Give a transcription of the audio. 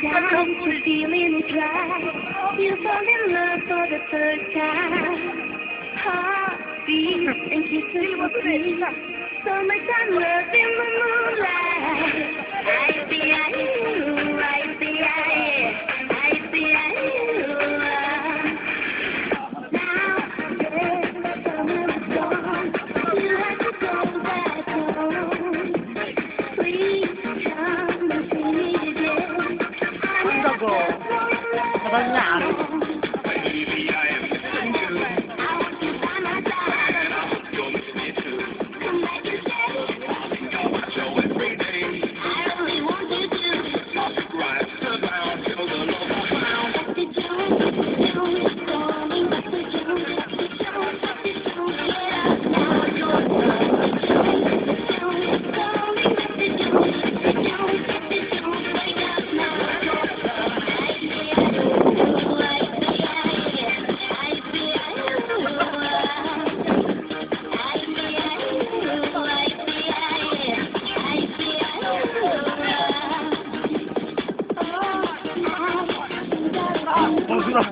down to feeling dry. You fall in love for the third time. Heartbeat and kisses for free. Summertime love in the moonlight. I see you. Now the summer is gone. You have to go back home. Please come and see me again. Baby, I am missing you. I want you by my side. You're missing me too. Come back and stay. Darling, you're my show every day. I only want you to. Subscribe to the ground, feel the love around. Dr. Jones is calling. Dr. Jones, Dr. Jones, Dr. Jones, get up now. Dr. Jones is calling. Dr. Jones, Dr. Jones, Dr. Jones, wake up now. Bonjour,